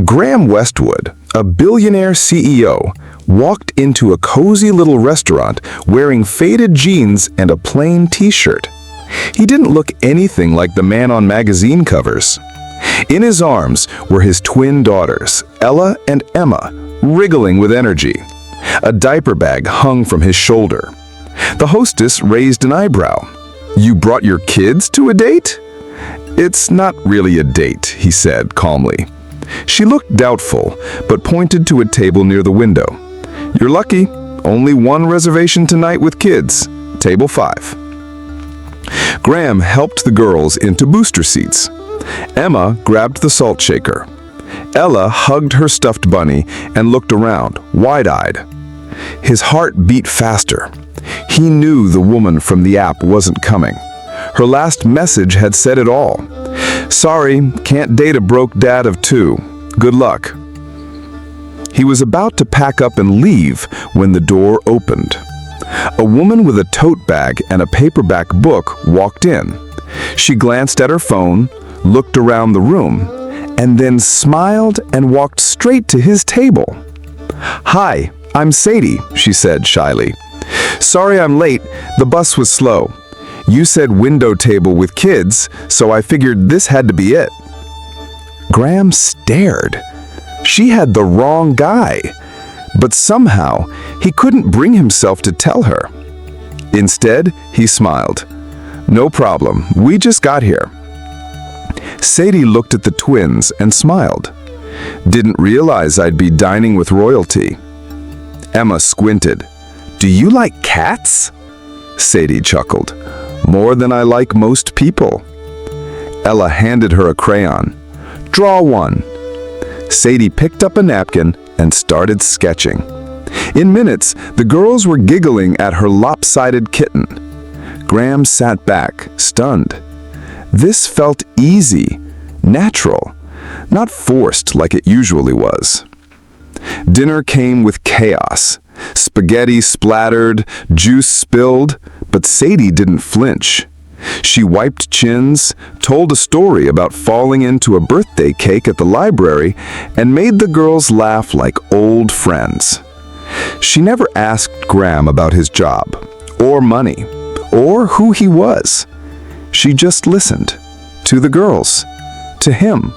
Graham Westwood, a billionaire CEO, walked into a cozy little restaurant wearing faded jeans and a plain t-shirt. He didn't look anything like the man on magazine covers. In his arms were his twin daughters, Ella and Emma, wriggling with energy. A diaper bag hung from his shoulder. The hostess raised an eyebrow. "You brought your kids to a date?" "It's not really a date," he said calmly. She looked doubtful, but pointed to a table near the window. "You're lucky. Only one reservation tonight with kids. Table 5. Graham helped the girls into booster seats. Emma grabbed the salt shaker. Ella hugged her stuffed bunny and looked around, wide-eyed. His heart beat faster. He knew the woman from the app wasn't coming. Her last message had said it all. "Sorry, can't date a broke dad of 2. Good luck." He was about to pack up and leave when the door opened. A woman with a tote bag and a paperback book walked in. She glanced at her phone, looked around the room, and then smiled and walked straight to his table. "Hi, I'm Sadie," she said shyly. "Sorry I'm late, the bus was slow. You said window table with kids, so I figured this had to be it." Graham stared. She had the wrong guy, but somehow he couldn't bring himself to tell her. Instead, he smiled. "No problem, we just got here." Sadie looked at the twins and smiled. "Didn't realize I'd be dining with royalty." Emma squinted. "Do you like cats?" Sadie chuckled. "More than I like most people." Ella handed her a crayon. "Draw one." Sadie picked up a napkin and started sketching. In minutes, the girls were giggling at her lopsided kitten. Graham sat back, stunned. This felt easy, natural, not forced like it usually was. Dinner came with chaos. Spaghetti splattered, juice spilled, but Sadie didn't flinch. She wiped chins, told a story about falling into a birthday cake at the library, and made the girls laugh like old friends. She never asked Graham about his job, or money, or who he was. She just listened. To the girls. To him.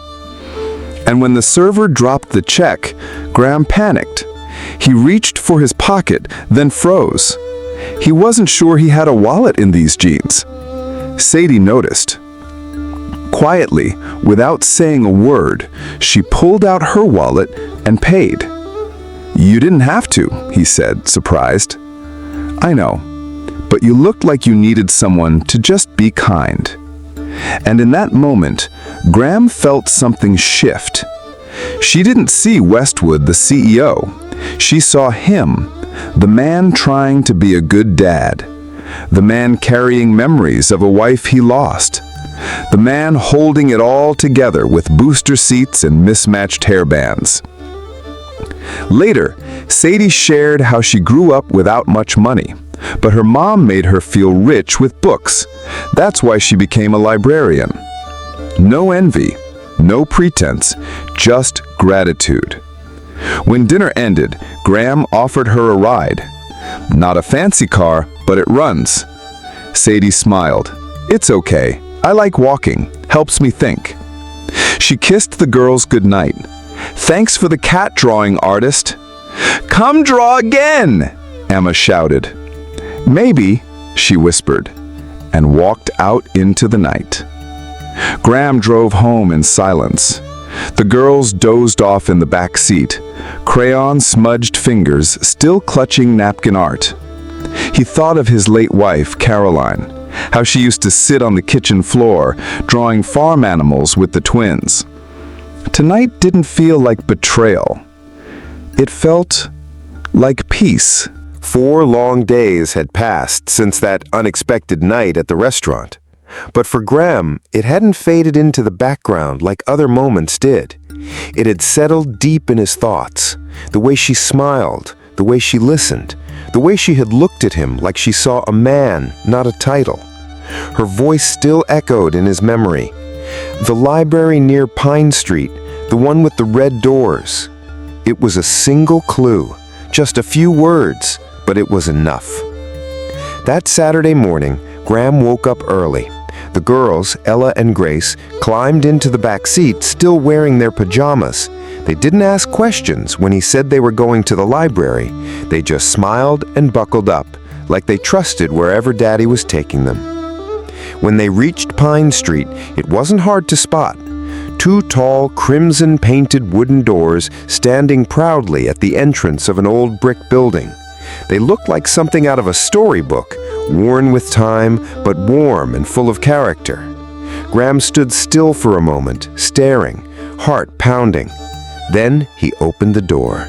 And when the server dropped the check, Graham panicked. He reached for his pocket, then froze. He wasn't sure he had a wallet in these jeans. Sadie noticed. Quietly, without saying a word, she pulled out her wallet and paid. "You didn't have to," he said, surprised. "I know, but you looked like you needed someone to just be kind." And in that moment, Graham felt something shift. She didn't see Westwood, the CEO. She saw him, the man trying to be a good dad. The man carrying memories of a wife he lost. The man holding it all together with booster seats and mismatched hairbands. Later, Sadie shared how she grew up without much money, but her mom made her feel rich with books. That's why she became a librarian. No envy, no pretense, just gratitude. When dinner ended, Graham offered her a ride. "Not a fancy car, but it runs." Sadie smiled. "It's okay. I like walking. Helps me think." She kissed the girls goodnight. "Thanks for the cat drawing, artist." "Come draw again!" Emma shouted. "Maybe," she whispered, and walked out into the night. Graham drove home in silence. The girls dozed off in the back seat, crayon-smudged fingers still clutching napkin art. He thought of his late wife, Caroline, how she used to sit on the kitchen floor, drawing farm animals with the twins. Tonight didn't feel like betrayal. It felt like peace. 4 long days had passed since that unexpected night at the restaurant. But for Graham, it hadn't faded into the background like other moments did. It had settled deep in his thoughts. The way she smiled, the way she listened, the way she had looked at him like she saw a man, not a title. Her voice still echoed in his memory. The library near Pine Street, The one with the red doors. It was a single clue, just a few words, but it was enough. That Saturday morning, Graham woke up early. The girls, Ella and Grace, climbed into the back seat, still wearing their pajamas. They didn't ask questions when he said they were going to the library. They just smiled and buckled up, like they trusted wherever Daddy was taking them. When they reached Pine Street, it wasn't hard to spot. 2 tall, crimson-painted wooden doors standing proudly at the entrance of an old brick building. They looked like something out of a storybook, worn with time, but warm and full of character. Graham stood still for a moment, staring, heart pounding. Then he opened the door.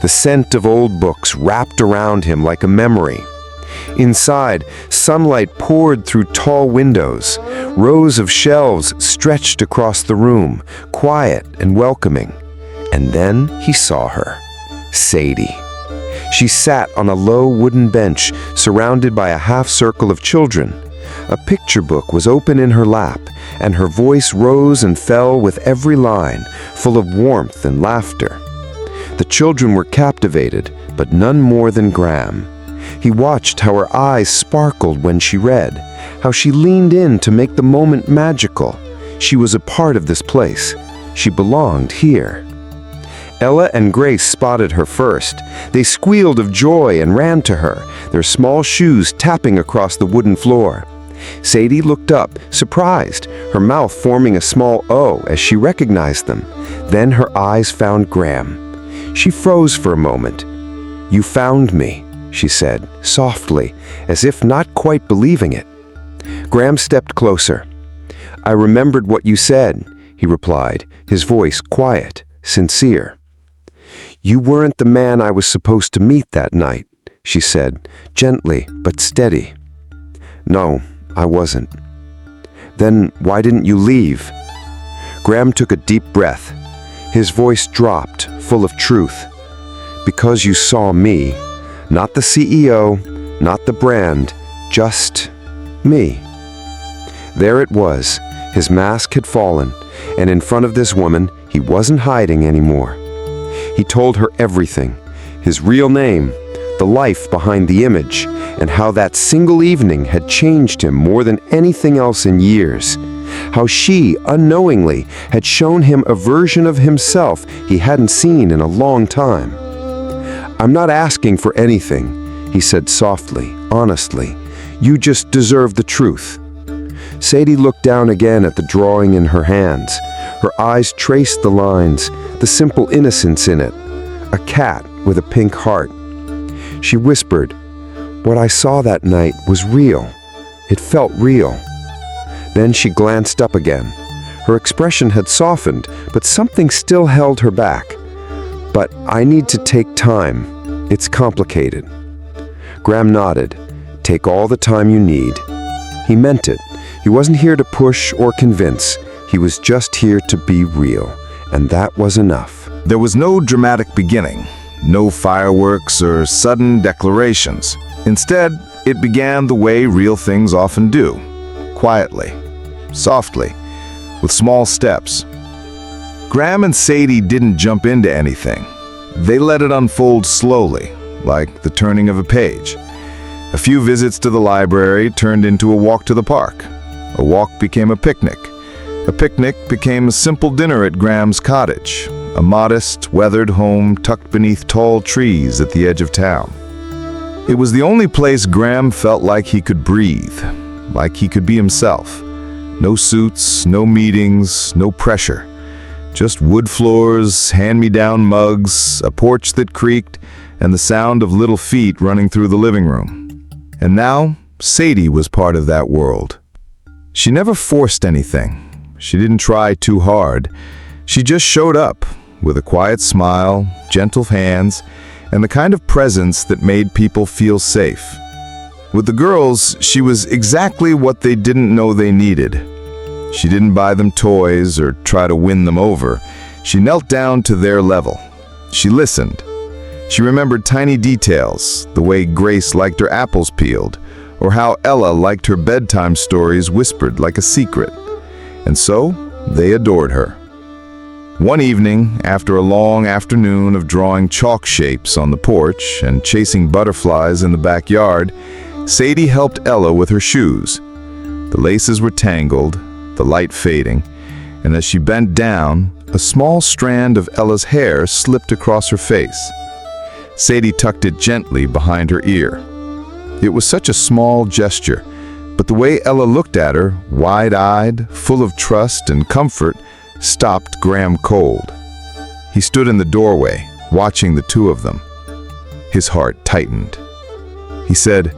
The scent of old books wrapped around him like a memory. Inside, sunlight poured through tall windows. Rows of shelves stretched across the room, quiet and welcoming. And then he saw her, Sadie. She sat on a low wooden bench, surrounded by a half-circle of children. A picture book was open in her lap, and her voice rose and fell with every line, full of warmth and laughter. The children were captivated, but none more than Graham. He watched how her eyes sparkled when she read, how she leaned in to make the moment magical. She was a part of this place. She belonged here. Ella and Grace spotted her first. They squealed of joy and ran to her, their small shoes tapping across the wooden floor. Sadie looked up, surprised, her mouth forming a small O as she recognized them. Then her eyes found Graham. She froze for a moment. "You found me," she said, softly, as if not quite believing it. Graham stepped closer. "I remembered what you said," he replied, his voice quiet, sincere. "You weren't the man I was supposed to meet that night," she said, gently but steady. "No, I wasn't." "Then why didn't you leave?" Graham took a deep breath. His voice dropped, full of truth. "Because you saw me. Not the CEO, not the brand, just me." There it was. His mask had fallen, and in front of this woman, he wasn't hiding anymore. He told her everything, his real name, the life behind the image, and how that single evening had changed him more than anything else in years. How she, unknowingly, had shown him a version of himself he hadn't seen in a long time. "I'm not asking for anything," he said softly, honestly. "You just deserve the truth." Sadie looked down again at the drawing in her hands. Her eyes traced the lines, the simple innocence in it. A cat with a pink heart. She whispered, "What I saw that night was real. It felt real." Then she glanced up again. Her expression had softened, but something still held her back. "But I need to take time. It's complicated." Graham nodded. "Take all the time you need." He meant it. He wasn't here to push or convince. He was just here to be real, and that was enough. There was no dramatic beginning, no fireworks or sudden declarations. Instead, it began the way real things often do, quietly, softly, with small steps. Graham and Sadie didn't jump into anything. They let it unfold slowly, like the turning of a page. A few visits to the library turned into a walk to the park. A walk became a picnic. A picnic became a simple dinner at Graham's cottage, a modest, weathered home tucked beneath tall trees at the edge of town. It was the only place Graham felt like he could breathe, like he could be himself. No suits, no meetings, no pressure. Just wood floors, hand-me-down mugs, a porch that creaked, and the sound of little feet running through the living room. And now, Sadie was part of that world. She never forced anything. She didn't try too hard. She just showed up, with a quiet smile, gentle hands, and the kind of presence that made people feel safe. With the girls, she was exactly what they didn't know they needed. She didn't buy them toys or try to win them over. She knelt down to their level. She listened. She remembered tiny details, the way Grace liked her apples peeled, or how Ella liked her bedtime stories whispered like a secret. And so, they adored her. One evening, after a long afternoon of drawing chalk shapes on the porch and chasing butterflies in the backyard, Sadie helped Ella with her shoes. The laces were tangled, the light fading, and as she bent down, a small strand of Ella's hair slipped across her face. Sadie tucked it gently behind her ear. It was such a small gesture, but the way Ella looked at her, wide-eyed, full of trust and comfort, stopped Graham cold. He stood in the doorway, watching the two of them. His heart tightened. He said,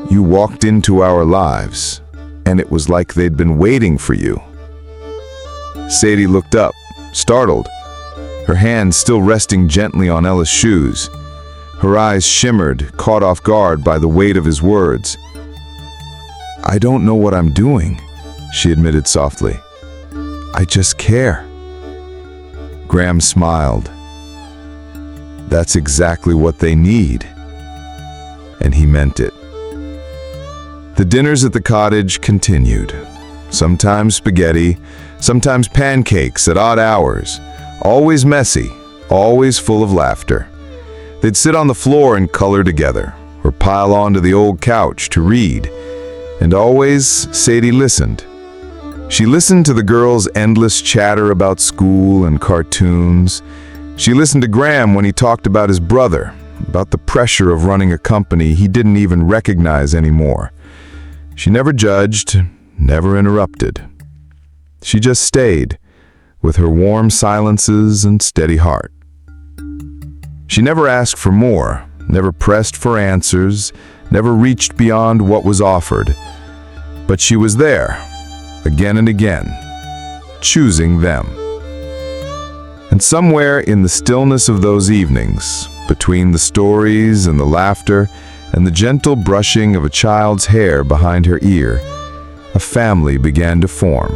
"You walked into our lives, and it was like they'd been waiting for you." Sadie looked up, startled, her hand still resting gently on Ella's shoes. Her eyes shimmered, caught off guard by the weight of his words. "I don't know what I'm doing," she admitted softly. "I just care." Graham smiled. "That's exactly what they need." And he meant it. The dinners at the cottage continued. Sometimes spaghetti, sometimes pancakes at odd hours. Always messy, always full of laughter. They'd sit on the floor and color together, or pile onto the old couch to read. And always Sadie listened. She listened to the girls' endless chatter about school and cartoons. She listened to Graham when he talked about his brother, about the pressure of running a company he didn't even recognize anymore. She never judged, never interrupted. She just stayed, with her warm silences and steady heart. She never asked for more, never pressed for answers, never reached beyond what was offered. But she was there, again and again, choosing them. And somewhere in the stillness of those evenings, between the stories and the laughter and the gentle brushing of a child's hair behind her ear, a family began to form.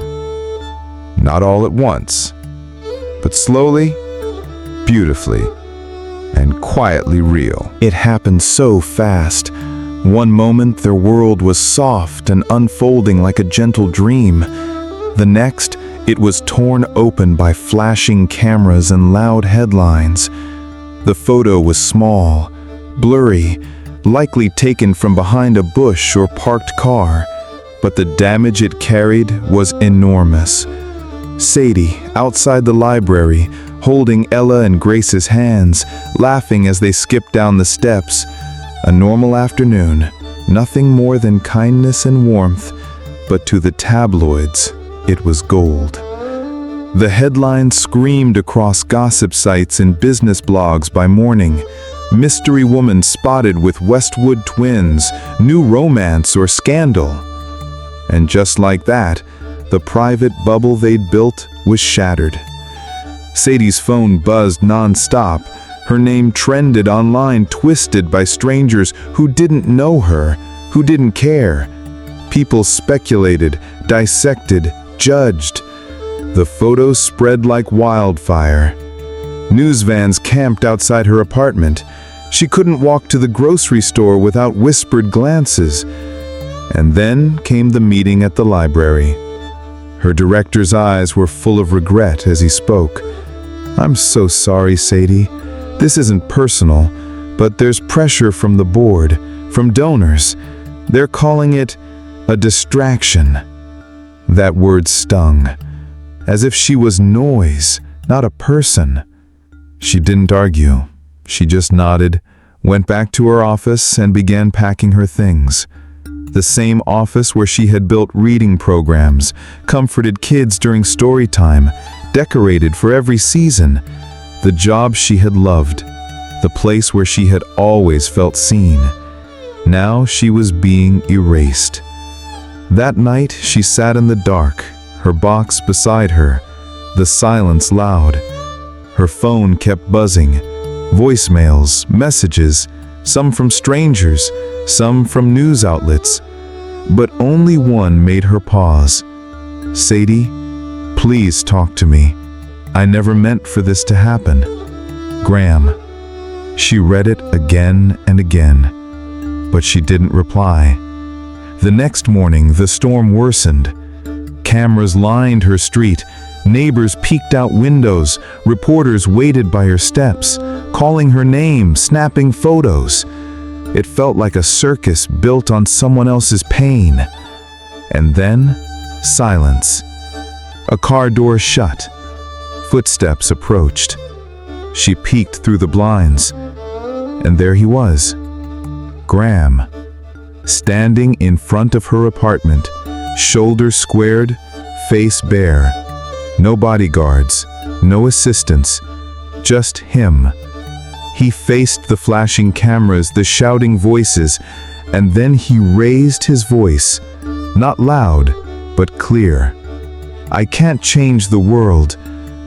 Not all at once, but slowly, beautifully, and quietly real. It happened so fast. One moment their world was soft and unfolding like a gentle dream. The next, it was torn open by flashing cameras and loud headlines. The photo was small, blurry, likely taken from behind a bush or parked car, but the damage it carried was enormous. Sadie, outside the library, holding Ella and Grace's hands, laughing as they skipped down the steps. A normal afternoon, nothing more than kindness and warmth, but to the tabloids, it was gold. The headlines screamed across gossip sites and business blogs by morning. Mystery woman spotted with Westwood twins, new romance or scandal. And just like that, the private bubble they'd built was shattered. Sadie's phone buzzed non-stop. Her name trended online, twisted by strangers who didn't know her, who didn't care. People speculated, dissected, judged. The photos spread like wildfire. News vans camped outside her apartment. She couldn't walk to the grocery store without whispered glances. And then came the meeting at the library. Her director's eyes were full of regret as he spoke. "I'm so sorry, Sadie. This isn't personal, but there's pressure from the board, from donors. They're calling it a distraction." That word stung, as if she was noise, not a person. She didn't argue. She just nodded, went back to her office, and began packing her things. The same office where she had built reading programs, comforted kids during story time, decorated for every season. The job she had loved, the place where she had always felt seen. Now she was being erased. That night she sat in the dark, her box beside her, the silence loud. Her phone kept buzzing, voicemails, messages, some from strangers, some from news outlets. But only one made her pause. "Sadie, please talk to me. I never meant for this to happen. Graham." She read it again and again, but she didn't reply. The next morning, the storm worsened. Cameras lined her street, Neighbors peeked out windows, reporters waited by her steps, calling her name, snapping photos. It felt like a circus built on someone else's pain. And then, silence. A car door shut. Footsteps approached. She peeked through the blinds, and there he was, Graham, standing in front of her apartment, shoulders squared, face bare. No bodyguards, no assistants, just him. He faced the flashing cameras, the shouting voices, and then he raised his voice, not loud, but clear. "I can't change the world,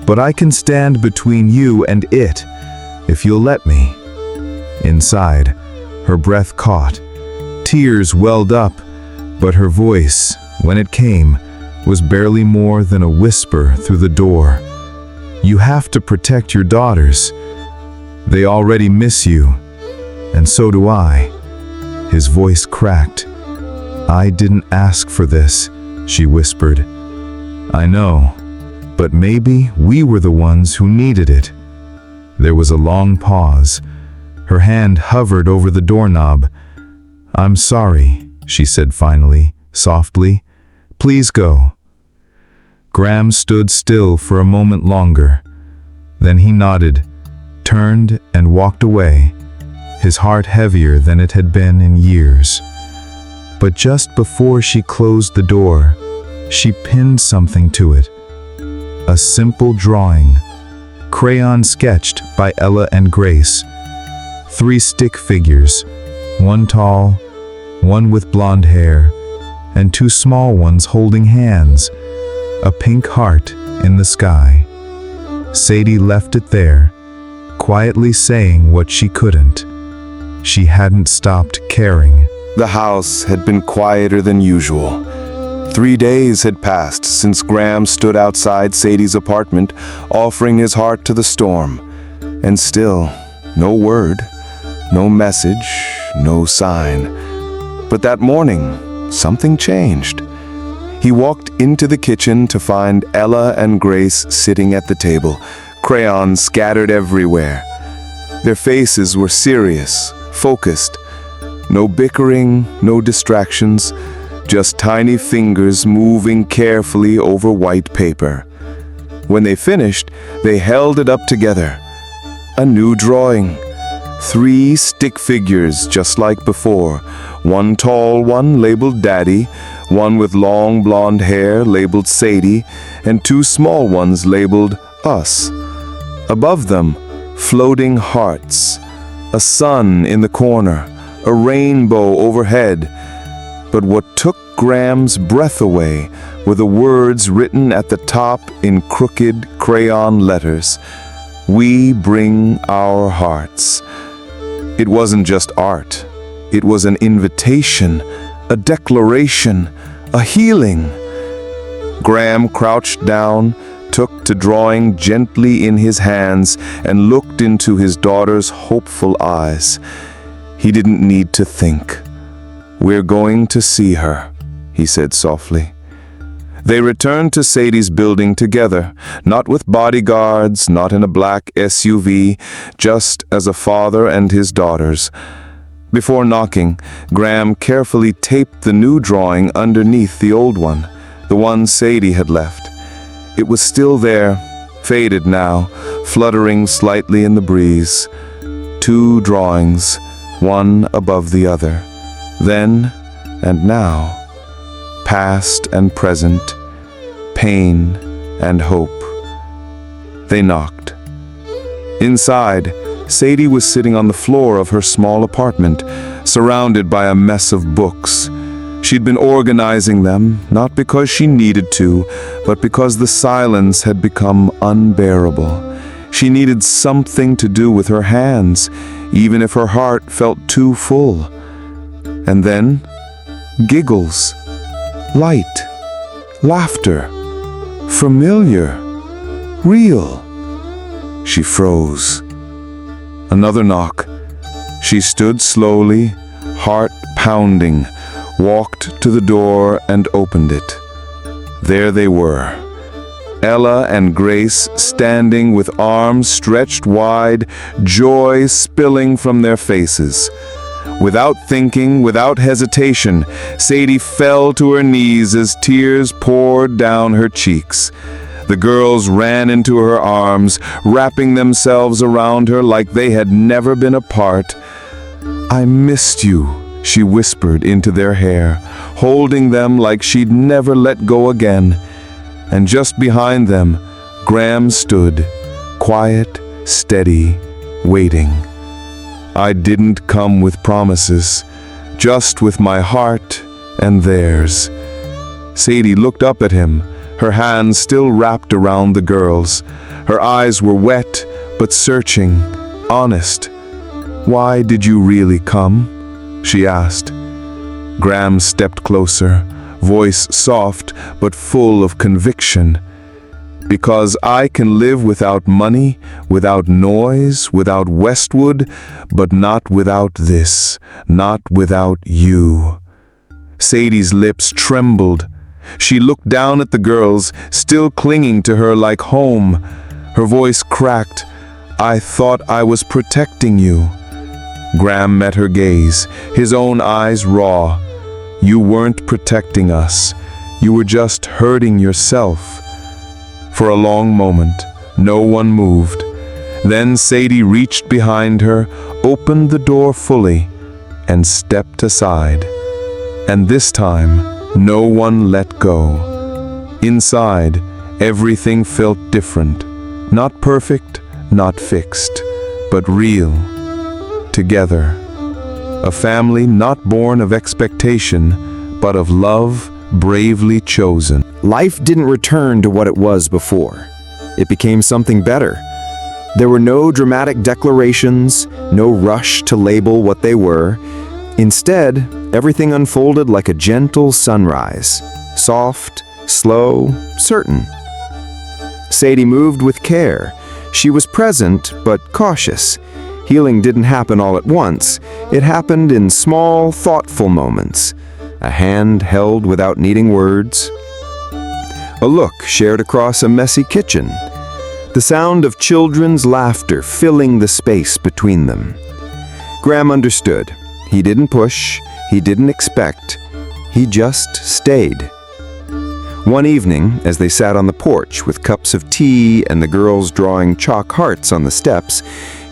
but I can stand between you and it, if you'll let me." Inside, her breath caught. Tears welled up, but her voice, when it came, was barely more than a whisper through the door. "You have to protect your daughters. They already miss you, and so do I." His voice cracked. "I didn't ask for this," she whispered. "I know, but maybe we were the ones who needed it." There was a long pause. Her hand hovered over the doorknob. "I'm sorry," she said finally, softly. "Please go." Graham stood still for a moment longer. Then he nodded, turned and walked away, his heart heavier than it had been in years. But just before she closed the door, she pinned something to it. A simple drawing, crayon sketched by Ella and Grace. 3 stick figures, one tall, one with blonde hair, and 2 small ones holding hands, a pink heart in the sky. Sadie left it there, quietly saying what she couldn't. She hadn't stopped caring. The house had been quieter than usual. 3 days had passed since Graham stood outside Sadie's apartment, offering his heart to the storm. And still, no word, no message, no sign. But that morning, something changed. He walked into the kitchen to find Ella and Grace sitting at the table, crayons scattered everywhere. Their faces were serious, focused. No bickering, no distractions, just tiny fingers moving carefully over white paper. When they finished, they held it up together. A new drawing. 3 stick figures just like before. One tall one labeled Daddy, one with long blonde hair labeled Sadie, and 2 small ones labeled Us. Above them, floating hearts. A sun in the corner, a rainbow overhead. But what took Graham's breath away were the words written at the top in crooked crayon letters. "We bring our hearts." It wasn't just art. It was an invitation, a declaration, a healing. Graham crouched down, took to drawing gently in his hands, and looked into his daughter's hopeful eyes. He didn't need to think. "We're going to see her," he said softly. They returned to Sadie's building together, not with bodyguards, not in a black SUV, just as a father and his daughters. Before knocking, Graham carefully taped the new drawing underneath the old one, the one Sadie had left. It was still there, faded now, fluttering slightly in the breeze. 2 drawings, one above the other. Then and now, past and present, pain and hope. They knocked. Inside, Sadie was sitting on the floor of her small apartment, surrounded by a mess of books. She'd been organizing them, not because she needed to, but because the silence had become unbearable. She needed something to do with her hands, even if her heart felt too full. And then, giggles, light, laughter, familiar, real. She froze. Another knock. She stood slowly, heart pounding, walked to the door and opened it. There they were, Ella and Grace standing with arms stretched wide, joy spilling from their faces. Without thinking, without hesitation, Sadie fell to her knees as tears poured down her cheeks. The girls ran into her arms, wrapping themselves around her like they had never been apart. "I missed you," she whispered into their hair, holding them like she'd never let go again. And just behind them, Graham stood, quiet, steady, waiting. I didn't come with promises, just with my heart and theirs. Sadie looked up at him, her hands still wrapped around the girls. Her eyes were wet, but searching, honest. "Why did you really come?" she asked. Graham stepped closer, voice soft but full of conviction. "Because I can live without money, without noise, without Westwood, but not without this, not without you." Sadie's lips trembled. She looked down at the girls, still clinging to her like home. Her voice cracked. "I thought I was protecting you." Graham met her gaze, his own eyes raw. "You weren't protecting us. You were just hurting yourself." For a long moment, no one moved. Then Sadie reached behind her, opened the door fully, and stepped aside. And this time, no one let go. Inside, everything felt different. Not perfect, not fixed, but real. Together. A family not born of expectation, but of love bravely chosen. Life didn't return to what it was before. It became something better. There were no dramatic declarations, no rush to label what they were. Instead, everything unfolded like a gentle sunrise, soft, slow, certain. Sadie moved with care. She was present, but cautious. Healing didn't happen all at once. It happened in small, thoughtful moments. A hand held without needing words. A look shared across a messy kitchen. The sound of children's laughter filling the space between them. Graham understood. He didn't push. He didn't expect. He just stayed. One evening, as they sat on the porch with cups of tea and the girls drawing chalk hearts on the steps,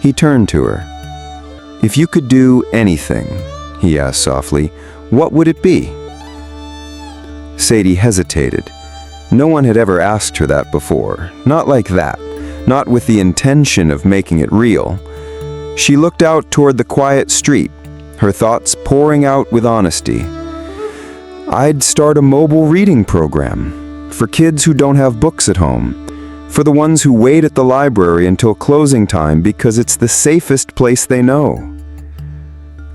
he turned to her. "If you could do anything," he asked softly, "what would it be?" Sadie hesitated. No one had ever asked her that before. Not like that. Not with the intention of making it real. She looked out toward the quiet street, her thoughts pouring out with honesty. "I'd start a mobile reading program for kids who don't have books at home, for the ones who wait at the library until closing time because it's the safest place they know."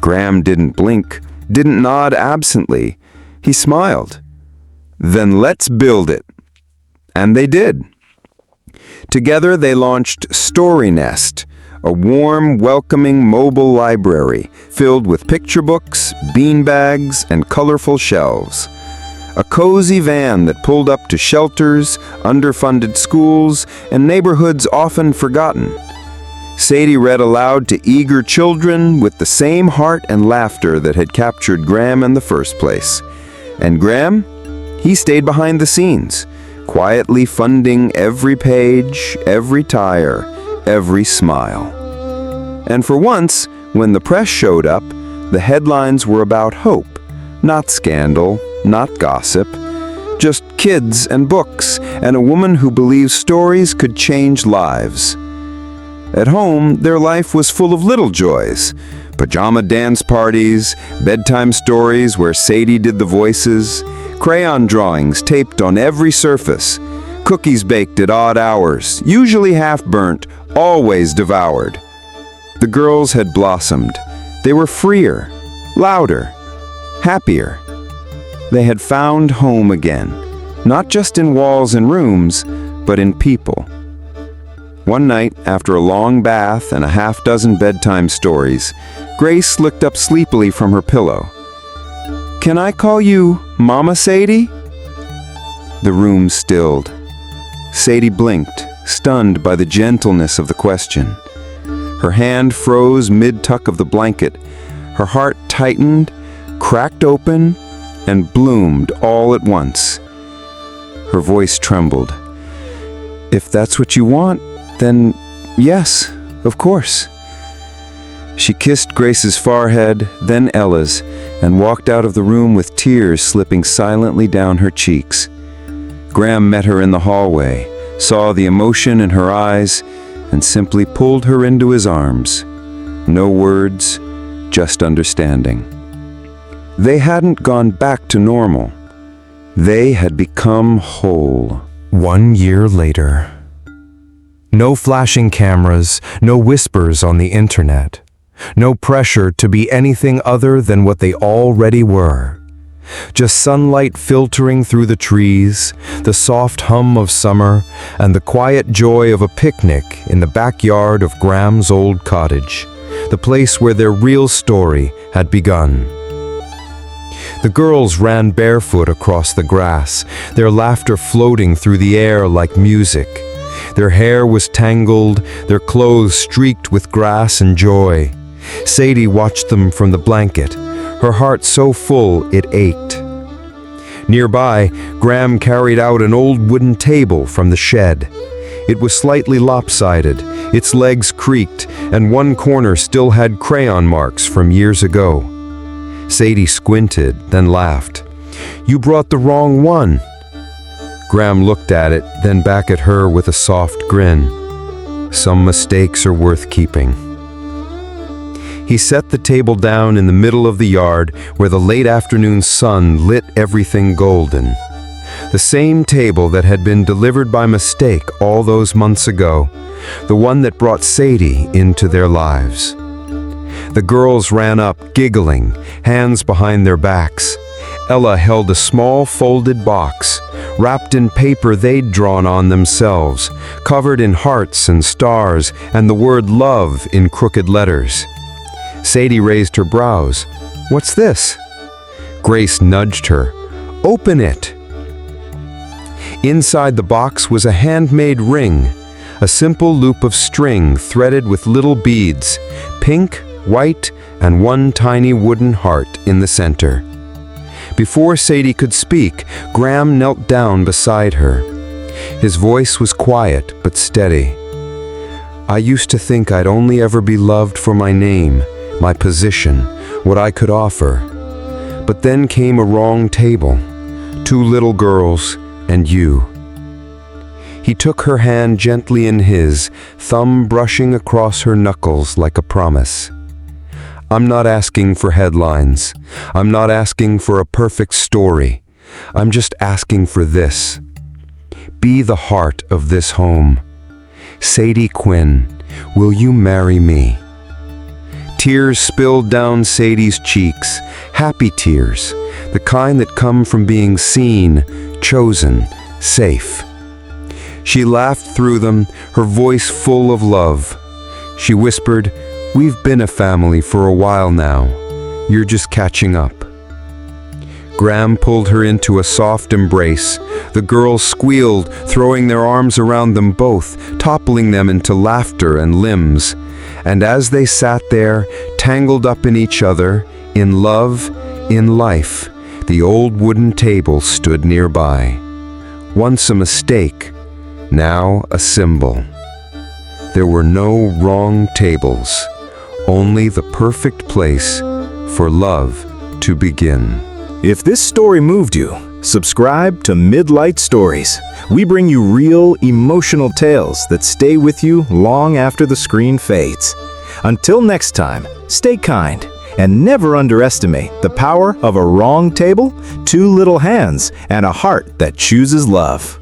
Graham didn't blink, didn't nod absently. He smiled. "Then let's build it." And they did. Together they launched Story Nest, a warm, welcoming mobile library filled with picture books, beanbags, and colorful shelves. A cozy van that pulled up to shelters, underfunded schools, and neighborhoods often forgotten. Sadie read aloud to eager children with the same heart and laughter that had captured Graham in the first place. And Graham? He stayed behind the scenes, quietly funding every page, every tire, every smile. And for once, when the press showed up, the headlines were about hope, not scandal, not gossip, just kids and books, and a woman who believes stories could change lives. At home, their life was full of little joys. Pajama dance parties, bedtime stories where Sadie did the voices, crayon drawings taped on every surface, cookies baked at odd hours, usually half-burnt, always devoured. The girls had blossomed. They were freer, louder, happier. They had found home again, not just in walls and rooms, but in people. One night, after a long bath and a half-dozen bedtime stories, Grace looked up sleepily from her pillow. "Can I call you Mama Sadie?" The room stilled. Sadie blinked, stunned by the gentleness of the question. Her hand froze mid-tuck of the blanket. Her heart tightened, cracked open, and bloomed all at once. Her voice trembled. "If that's what you want, then yes, of course." She kissed Grace's forehead, then Ella's, and walked out of the room with tears slipping silently down her cheeks. Graham met her in the hallway, saw the emotion in her eyes, and simply pulled her into his arms. No words, just understanding. They hadn't gone back to normal. They had become whole. 1 year later. No flashing cameras, no whispers on the internet. No pressure to be anything other than what they already were. Just sunlight filtering through the trees, the soft hum of summer, and the quiet joy of a picnic in the backyard of Graham's old cottage, the place where their real story had begun. The girls ran barefoot across the grass, their laughter floating through the air like music. Their hair was tangled, their clothes streaked with grass and joy. Sadie watched them from the blanket, her heart so full it ached. Nearby, Graham carried out an old wooden table from the shed. It was slightly lopsided, its legs creaked, and one corner still had crayon marks from years ago. Sadie squinted, then laughed. "You brought the wrong one." Graham looked at it, then back at her with a soft grin. Some mistakes are worth keeping. He set the table down in the middle of the yard where the late afternoon sun lit everything golden. The same table that had been delivered by mistake all those months ago, the one that brought Sadie into their lives. The girls ran up, giggling, hands behind their backs. Ella held a small folded box, wrapped in paper they'd drawn on themselves, covered in hearts and stars and the word love in crooked letters. Sadie raised her brows. "What's this?" Grace nudged her. "Open it." Inside the box was a handmade ring, a simple loop of string threaded with little beads, pink, white, and one tiny wooden heart in the center. Before Sadie could speak, Graham knelt down beside her. His voice was quiet but steady. "I used to think I'd only ever be loved for my name, my position, what I could offer. But then came a wrong table, 2 little girls, and you." He took her hand gently in his, thumb brushing across her knuckles like a promise. "I'm not asking for headlines. I'm not asking for a perfect story. I'm just asking for this. Be the heart of this home. Sadie Quinn, will you marry me?" Tears spilled down Sadie's cheeks, happy tears, the kind that come from being seen, chosen, safe. She laughed through them, her voice full of love. She whispered, "We've been a family for a while now. You're just catching up." Graham pulled her into a soft embrace. The girls squealed, throwing their arms around them both, toppling them into laughter and limbs. And as they sat there, tangled up in each other, in love, in life, the old wooden table stood nearby. Once a mistake, now a symbol. There were no wrong tables, only the perfect place for love to begin. If this story moved you, subscribe to Mid-Lightstories. We bring you real, emotional tales that stay with you long after the screen fades. Until next time, stay kind and never underestimate the power of a wrong table, 2 little hands, and a heart that chooses love.